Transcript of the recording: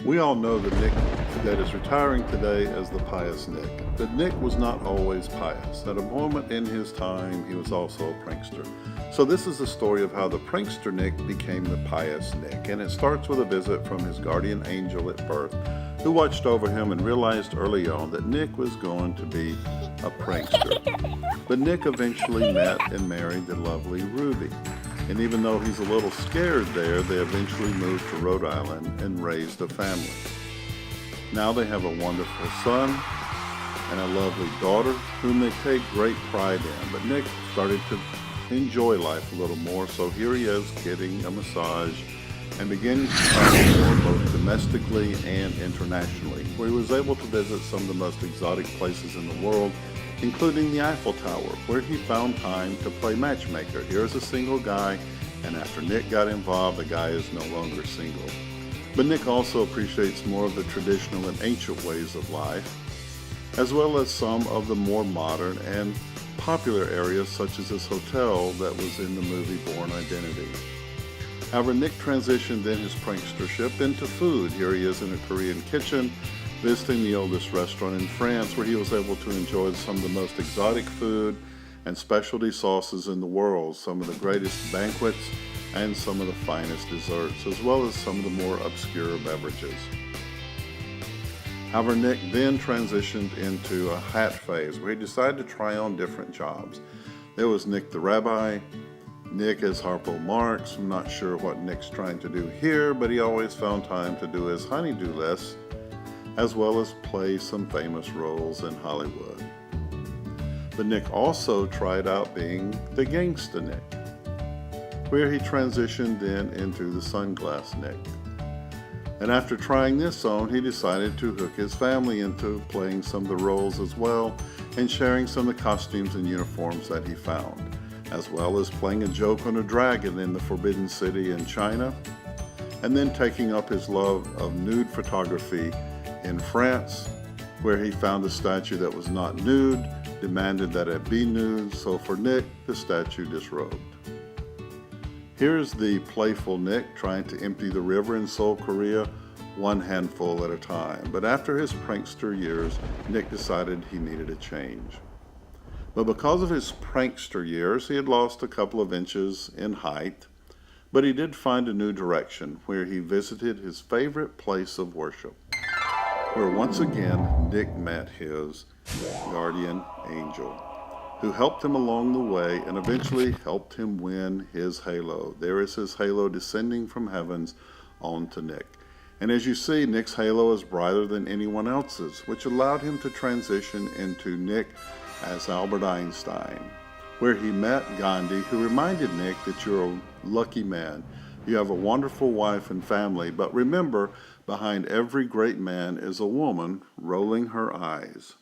We all know the Nick that is retiring today as the pious Nick. But Nick was not always pious. At a moment in his time, he was also a prankster. So this is the story of how the prankster Nick became the pious Nick. And it starts with a visit from his guardian angel at birth, who watched over him and realized early on that Nick was going to be a prankster. But Nick eventually met and married the lovely Ruby. And even though he's a little scared there, they eventually moved to Rhode Island and raised a family. Now they have a wonderful son and a lovely daughter whom they take great pride in. But Nick started to enjoy life a little more, so here he is getting a massage and beginning to travel more both domestically and internationally, where he was able to visit some of the most exotic places in the world, including the Eiffel Tower, where he found time to play matchmaker. Here's a single guy, and after Nick got involved, the guy is no longer single. But Nick also appreciates more of the traditional and ancient ways of life, as well as some of the more modern and popular areas, such as this hotel that was in the movie Bourne Identity. However, Nick transitioned in his prankstership into food. Here he is in a Korean kitchen, visiting the oldest restaurant in France, where he was able to enjoy some of the most exotic food and specialty sauces in the world, some of the greatest banquets, and some of the finest desserts, as well as some of the more obscure beverages. However, Nick then transitioned into a hat phase, where he decided to try on different jobs. There was Nick the Rabbi, Nick as Harpo Marx. I'm not sure what Nick's trying to do here, but he always found time to do his honey-do list, as well as play some famous roles in Hollywood. But Nick also tried out being the gangsta Nick, where he transitioned then into the sunglass Nick. And after trying this on, he decided to hook his family into playing some of the roles as well, and sharing some of the costumes and uniforms that he found, as well as playing a joke on a dragon in the Forbidden City in China, and then taking up his love of nude photography in France, where he found a statue that was not nude, demanded that it be nude, so for Nick, the statue disrobed. Here's the playful Nick trying to empty the river in Seoul, Korea, one handful at a time. But after his prankster years, Nick decided he needed a change. But because of his prankster years, he had lost a couple of inches in height, but he did find a new direction, where he visited his favorite place of worship, where once again Nick met his guardian angel, who helped him along the way and eventually helped him win his halo. There is his halo descending from heavens onto Nick. And as you see, Nick's halo is brighter than anyone else's, which allowed him to transition into Nick as Albert Einstein, where he met Gandhi, who reminded Nick that you're a lucky man. You have a wonderful wife and family, but remember, behind every great man is a woman rolling her eyes.